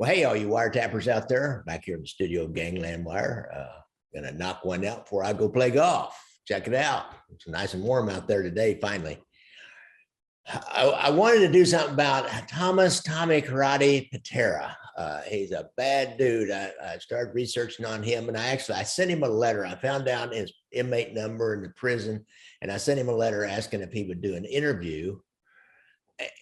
Well, hey, all you wiretappers out there, back here in the studio of Gangland Wire. Gonna knock one out before I go play golf. Check it out. It's nice and warm out there today, finally. I wanted to do something about Tommy Karata Pitera. He's a bad dude. I started researching on him, and I sent him a letter. I found out his inmate number in the prison, and I sent him a letter asking if he would do an interview.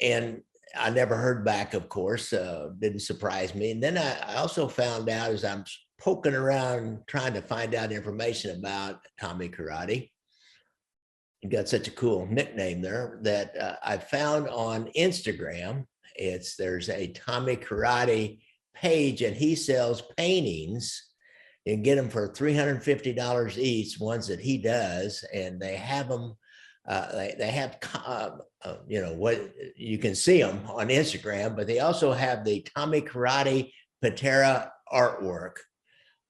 And I never heard back, of course. Didn't surprise me. And then I also found out as I'm poking around trying to find out information about Tommy Karata. He got such a cool nickname there that I found on Instagram. There's a Tommy Karata page, and he sells paintings. You can get them for $350 each, ones that he does, and they have them. They have, what you can see them on Instagram, but they also have the Tommy Karata Pitera artwork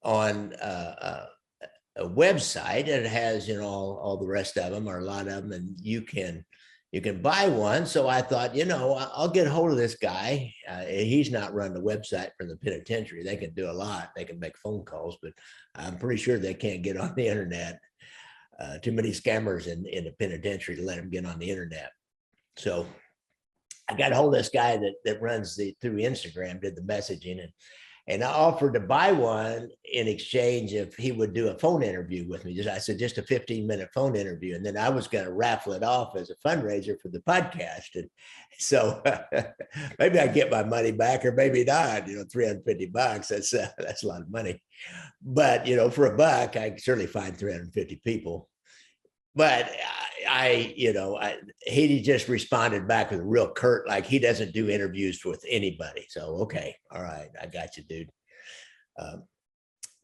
on a website, and it has, all the rest of them, or a lot of them, and you can buy one. So I thought, I'll get a hold of this guy. He's not running the website for the penitentiary. They can do a lot. They can make phone calls, but I'm pretty sure they can't get on the internet. Too many scammers in the penitentiary to let them get on the internet. So I got a hold of this guy that runs through Instagram, did the messaging, and I offered to buy one in exchange if he would do a phone interview with me. I said, just a 15-minute phone interview. And then I was going to raffle it off as a fundraiser for the podcast. And so maybe I get my money back, or maybe not, $350. That's a lot of money. But, for a buck, I can certainly find 350 people. But he just responded back with a real curt, like he doesn't do interviews with anybody. So, okay, all right, I got you, dude.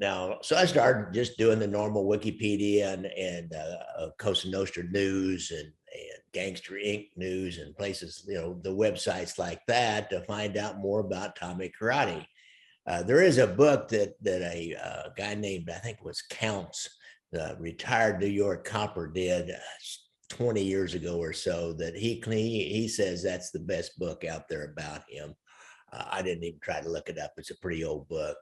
So I started just doing the normal Wikipedia and Cosa Nostra news and Gangster Inc. news and places, the websites like that, to find out more about Tommy Karata. There is a book that a guy named, I think it was Counts, the retired New York copper, did 20 years ago or so, that he says that's the best book out there about him. I didn't even try to look it up. It's a pretty old book.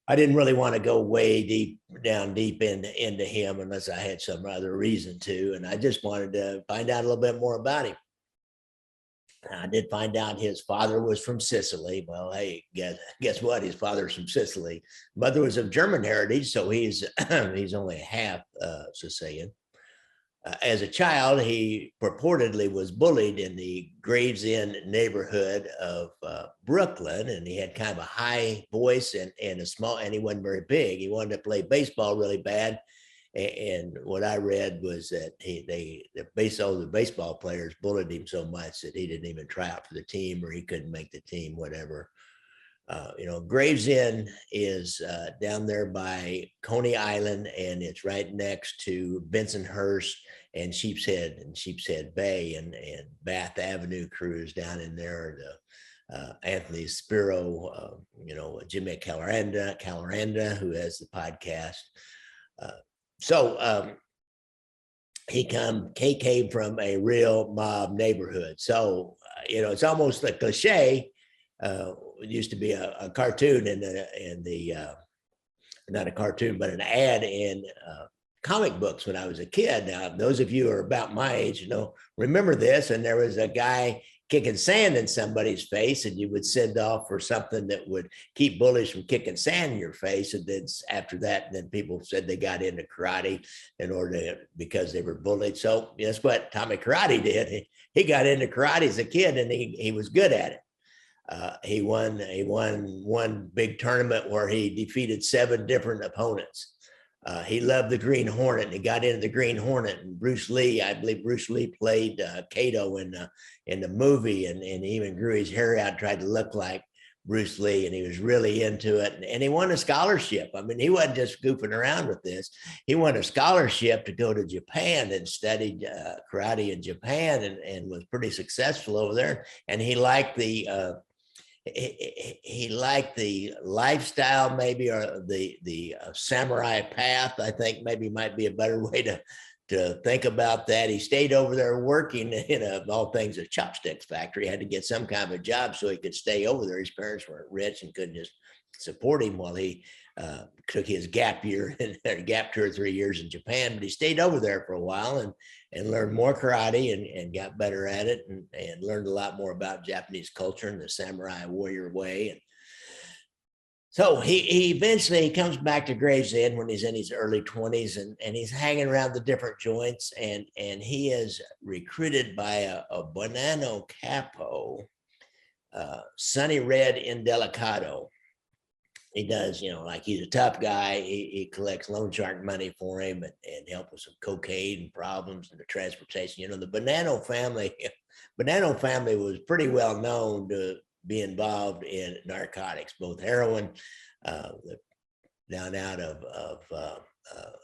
I didn't really want to go way deep into him unless I had some other reason to, and I just wanted to find out a little bit more about him. I did find out his father was from Sicily. Well, hey, guess what? His father's from Sicily. Mother was of German heritage, so he's only half Sicilian. As a child, he purportedly was bullied in the Gravesend neighborhood of Brooklyn, and he had kind of a high voice and he wasn't very big. He wanted to play baseball really bad. And what I read was that the baseball players bullied him so much that he didn't even try out for the team, or he couldn't make the team, whatever. Gravesend is down there by Coney Island, and it's right next to Bensonhurst and Sheepshead Bay, and Bath Avenue cruise down in there. Anthony Spero, Jimmy Calaranda, who has the podcast. So he came from a real mob neighborhood. So, it's almost a cliche. It used to be a cartoon not a cartoon, but an ad in comic books when I was a kid. Now, those of you who are about my age, remember this. And there was a guy kicking sand in somebody's face, and you would send off for something that would keep bullies from kicking sand in your face. And then after that, then people said they got into karate because they were bullied. So that's what Tommy Karata did. He got into karate as a kid, and he was good at it. He won one big tournament where he defeated 7 different opponents. He loved the Green Hornet, and he got into the Green Hornet. And I believe Bruce Lee played Kato in the movie, and he even grew his hair out, tried to look like Bruce Lee, and he was really into it. And he won a scholarship. I mean, he wasn't just goofing around with this. He won a scholarship to go to Japan and studied karate in Japan, and was pretty successful over there. And he liked the lifestyle, maybe, or the samurai path. I think maybe might be a better way to think about that. He stayed over there working in of all things, a chopsticks factory. He had to get some kind of a job so he could stay over there. His parents weren't rich and couldn't just support him while he took his gap year and gap 2 or 3 years in Japan. But he stayed over there for a while and learned more karate and got better at it and learned a lot more about Japanese culture and the samurai warrior way. And so he eventually comes back to Gravesend when he's in his early 20s, and he's hanging around the different joints, and he is recruited by a Bonanno capo, Sonny Red Indelicado. He does, like he's a tough guy. He collects loan shark money for him and help with some cocaine problems and the transportation. The Bonanno family was pretty well known to be involved in narcotics, both heroin down out of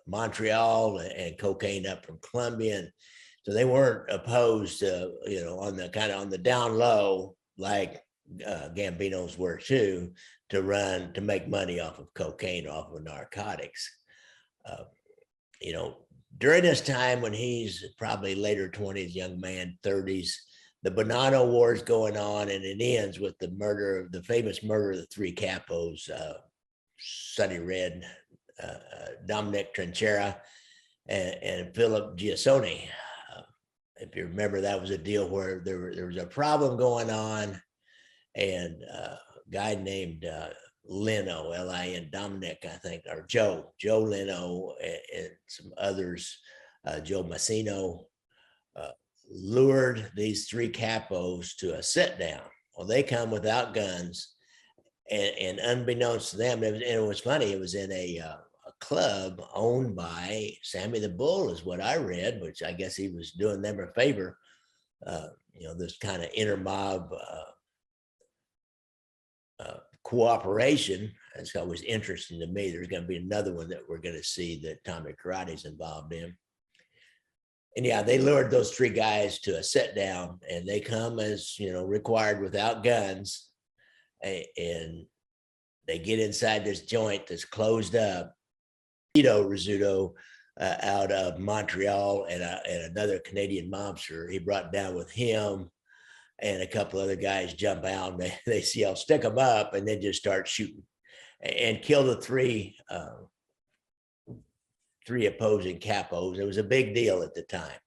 Montreal and cocaine up from Colombia. And so they weren't opposed to, on the down low, like Gambino's were too, to make money off of cocaine, off of narcotics. During this time when he's probably later 20s, young man, 30s, the Bonanno War is going on, and it ends with the famous murder of the 3 capos, Sonny Red, Dominic Trinchera, and Philip Giassone. If you remember, that was a deal where there was a problem going on, and a guy named Leno, L-I-N, Dominic, I think, or Joe Leno, and some others, Joe Massino, lured these 3 capos to a sit down. Well, they come without guns, and unbeknownst to them, and it was funny, it was in a club owned by Sammy the Bull, is what I read, which I guess he was doing them a favor. This kind of inter-mob cooperation. That's always interesting to me. There's going to be another one that we're going to see that Tommy Karate's involved in. And yeah, they lured those 3 guys to a sit down, and they come as, required without guns, and they get inside this joint that's closed up. Rizzuto out of Montreal and another Canadian mobster he brought down with him, and a couple other guys jump out, and they yell, "Stick them up," and then just start shooting and kill the 3 opposing capos. It was a big deal at the time.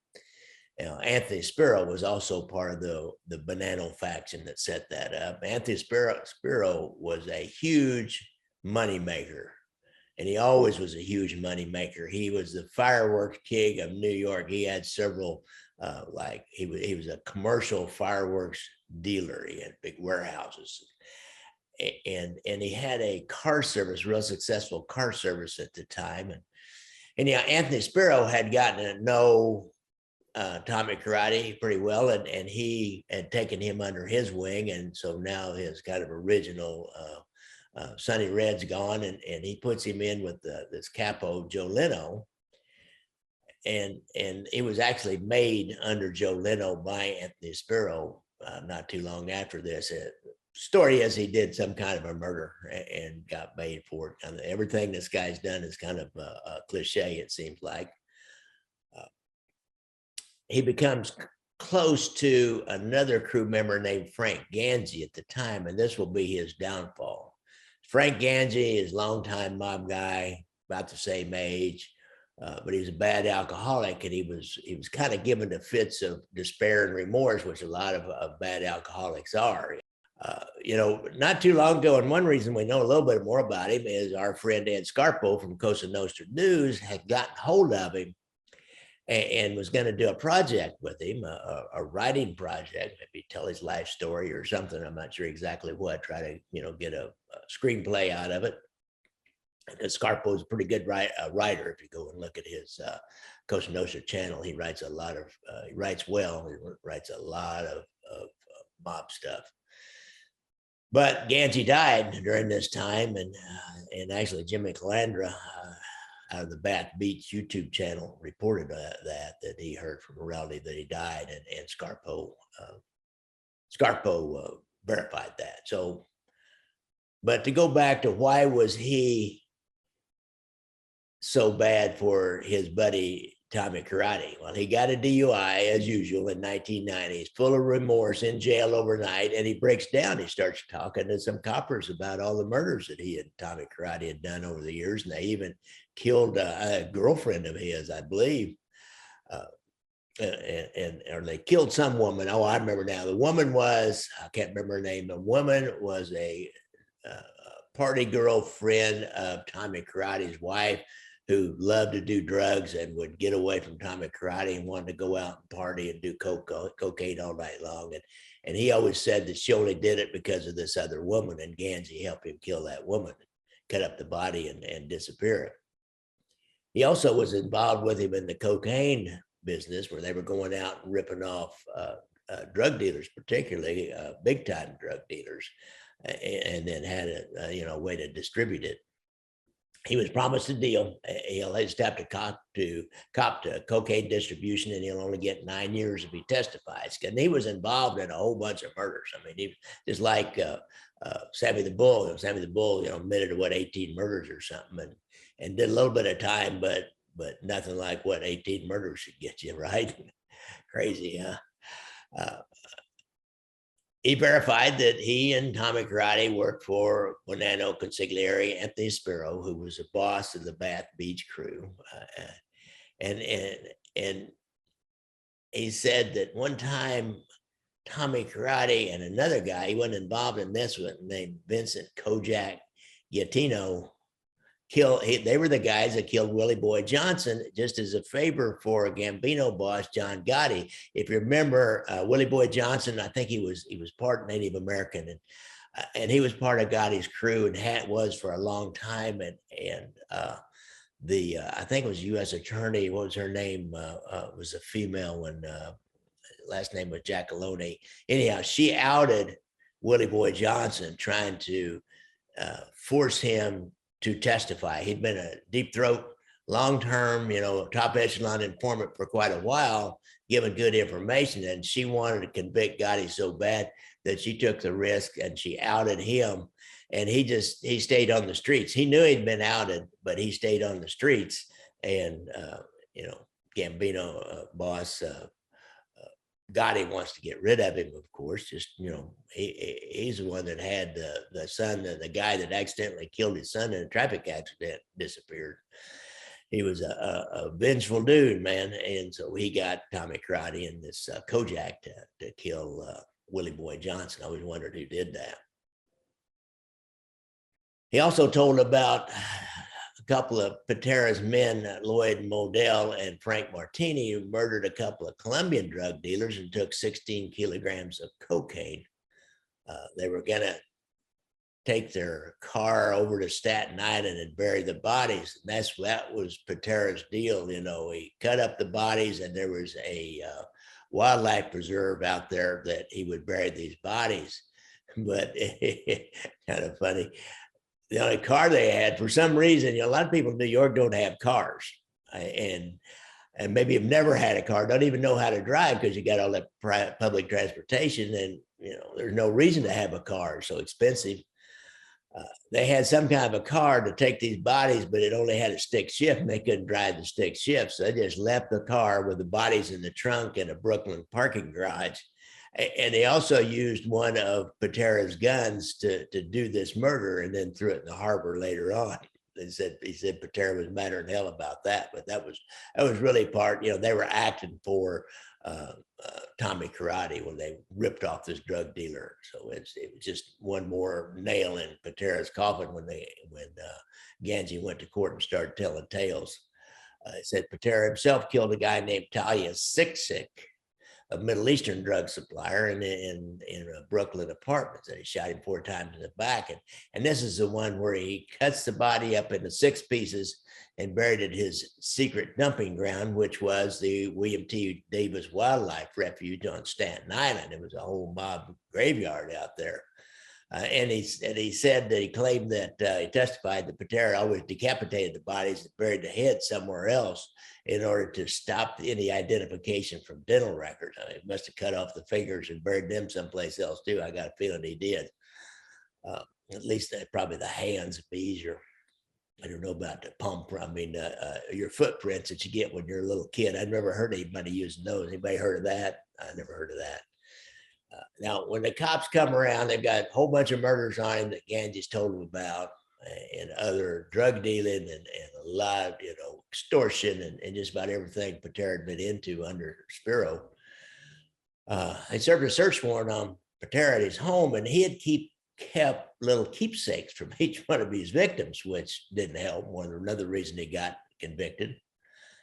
Anthony Spero was also part of the Bonanno faction that set that up. Anthony Spero was a huge money maker, and he always was a huge money maker. He was the fireworks king of New York. He had several, he was a commercial fireworks dealer. He had big warehouses, and he had a car service, real successful car service at the time. And Anthony Spero had gotten to know Tommy Karate pretty well, and he had taken him under his wing, and so now his kind of original Sonny Red's gone, and he puts him in with this capo Joe Leno, and it was actually made under Joe Leno by Anthony Spero not too long after this. Story is he did some kind of a murder and got paid for it. And everything this guy's done is kind of a cliche, it seems like. He becomes close to another crew member named Frank Gangi at the time, and this will be his downfall. Frank Gangi is a longtime mob guy, about the same age, but he was a bad alcoholic, and he was kind of given to fits of despair and remorse, which a lot of bad alcoholics are. Not too long ago, and one reason we know a little bit more about him is our friend Ed Scarpo from Cosa Nostra News had gotten hold of him and was going to do a project with him, a writing project, maybe tell his life story or something. I'm not sure exactly what, try to, get a screenplay out of it. Because Scarpo is a pretty good writer. If you go and look at his Cosa Nostra channel, he writes he writes well, he writes a lot of mob stuff. But Gangi died during this time, and actually Jimmy Calandra out of the Bath Beach YouTube channel reported that he heard from a relative that he died, and Scarpo verified that. So, but to go back to why was he so bad for his buddy Tommy Karata. Well, he got a DUI as usual in 1990. He's full of remorse, in jail overnight, and he breaks down. He starts talking to some coppers about all the murders that he and Tommy Karata had done over the years, and they even killed a girlfriend of his, I believe. Or they killed some woman. Oh, I remember now. The woman was, I can't remember her name. The woman was a party girlfriend of Tommy Karata's wife, who loved to do drugs and would get away from Tommy Karata and wanted to go out and party and do cocaine all night long. And he always said that she only did it because of this other woman, and Gangi helped him kill that woman, cut up the body and disappear it. He also was involved with him in the cocaine business, where they were going out and ripping off drug dealers, particularly big time drug dealers, and then had a way to distribute it. He was promised a deal. He'll just have to cop to cocaine distribution, and he'll only get 9 years if he testifies. And he was involved in a whole bunch of murders. I mean, he just like Sammy the Bull. Sammy the Bull, admitted to what, 18 murders or something, and did a little bit of time, but nothing like what 18 murders should get you, right? Crazy, huh? He verified that he and Tommy Karata worked for Bonanno consigliere Anthony Spero, who was a boss of the Bath Beach crew. And he said that one time Tommy Karata and another guy, he wasn't involved in this one, named Vincent Kojak Giatino, they were the guys that killed Willie Boy Johnson just as a favor for Gambino boss John Gotti. If you remember, Willie Boy Johnson, I think he was part Native American, and he was part of Gotti's crew and was for a long time. And I think it was U.S. Attorney, what was her name? Was a female, and last name was Giacalone. Anyhow, she outed Willie Boy Johnson, trying to force him to testify. He'd been a deep throat, long-term, top echelon informant for quite a while, giving good information. And she wanted to convict Gotti so bad that she took the risk and she outed him. And he stayed on the streets. He knew he'd been outed, but he stayed on the streets. And, Gambino boss, Gotti wants to get rid of him, of course. Just, he's the one that had the son, the guy that accidentally killed his son in a traffic accident, disappeared. He was a vengeful dude, man. And so he got Tommy Karata and this Kojak to kill Willie Boy Johnson. I always wondered who did that. He also told about a couple of Pitera's men, Lloyd Modell and Frank Martini, who murdered a couple of Colombian drug dealers and took 16 kilograms of cocaine. They were going to take their car over to Staten Island and bury the bodies. And that was Pitera's deal. He cut up the bodies, and there was a wildlife preserve out there that he would bury these bodies. But kind of funny. The only car they had, for some reason, a lot of people in New York don't have cars, and maybe have never had a car, don't even know how to drive because you got all that public transportation, and there's no reason to have a car. It's so expensive. They had some kind of a car to take these bodies, but it only had a stick shift, and they couldn't drive the stick shift, so they just left the car with the bodies in the trunk in a Brooklyn parking garage. And they also used one of Pitera's guns to do this murder, and then threw it in the harbor later on. He said Pitera was madder than hell about that, but that was really part. They were acting for Tommy Karata when they ripped off this drug dealer. So it was just one more nail in Pitera's coffin when Gangi went to court and started telling tales. It said Pitera himself killed a guy named Talia Siksik, a Middle Eastern drug supplier in a Brooklyn apartment, that he shot him 4 times in the back. And this is the one where he cuts the body up into 6 pieces and buried at his secret dumping ground, which was the William T. Davis Wildlife Refuge on Staten Island. It was a whole mob graveyard out there. And he said that he claimed that he testified that Pitera always decapitated the bodies and buried the head somewhere else in order to stop any identification from dental records. I mean, he must have cut off the fingers and buried them someplace else too. I got a feeling he did. At least probably the hands would be easier. I don't know about the your footprints that you get when you're a little kid. I've never heard anybody using those. Anybody heard of that? I never heard of that. Now, when the cops come around, they've got a whole bunch of murders on him that Gangi's told them about, and other drug dealing and a lot of, extortion and just about everything Pitera had been into under Spiro. They served a search warrant on Pitera at his home, and he had kept little keepsakes from each one of his victims, which didn't help. Another reason he got convicted.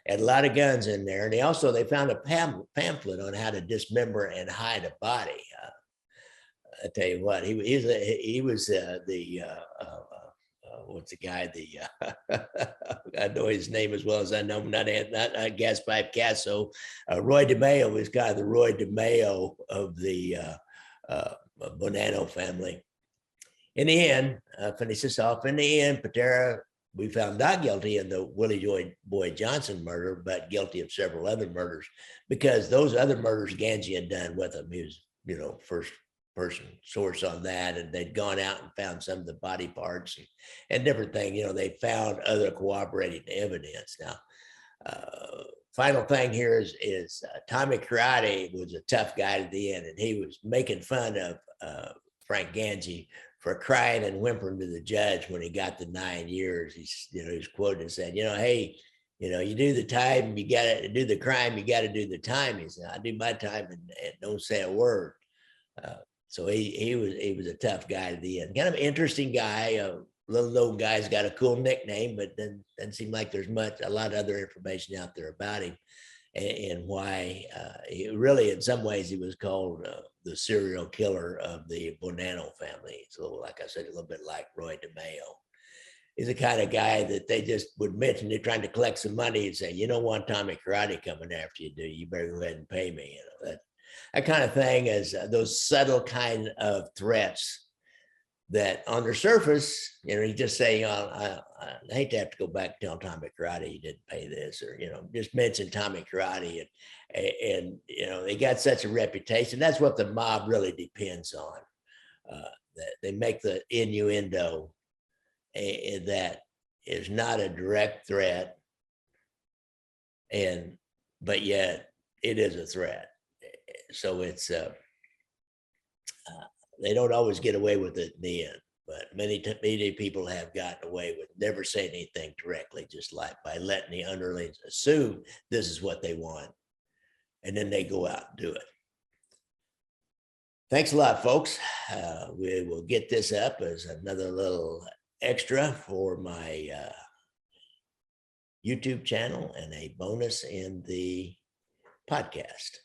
Had a lot of guns in there, and they found a pamphlet on how to dismember and hide a body. I tell you what, he was what's the guy? I know his name as well as I know him. Not Gas Pipe Casso. Roy DeMeo was kind of the Roy DeMeo of the Bonanno family. In the end, finish this off. In the end, Pitera, we found not guilty in the Willie Boy Johnson murder, but guilty of several other murders, because those other murders Gangi had done with him. He was, first person source on that, and they'd gone out and found some of the body parts and different things. They found other corroborating evidence. Now, final thing here is Tommy Karata was a tough guy at the end, and he was making fun of Frank Gangi for crying and whimpering to the judge when he got the 9 years. He was quoted and said, hey, you do the time, you got to do the crime, you got to do the time. He said, I do my time and don't say a word. So he was a tough guy at the end. Kind of an interesting guy. Little known guy's got a cool nickname, but then doesn't seem like there's a lot of other information out there about him and why really in some ways he was called the serial killer of the Bonanno family. It's a little, like I said, a little bit like Roy DeMeo. He's the kind of guy that they just would mention they're trying to collect some money and say, you don't want Tommy Karata coming after you, do you? You better go ahead and pay me. That kind of thing is those subtle kind of threats that on the surface, you just say, I hate to have to go back and tell Tommy Karata you didn't pay this, or, just mention Tommy Karata and they got such a reputation. That's what the mob really depends on. That they make the innuendo that is not a direct threat, but yet it is a threat. So it's they don't always get away with it in the end, but many people have gotten away with never saying anything directly, just like by letting the underlings assume this is what they want, and then they go out and do it. Thanks a lot, folks. We will get this up as another little extra for my YouTube channel and a bonus in the podcast.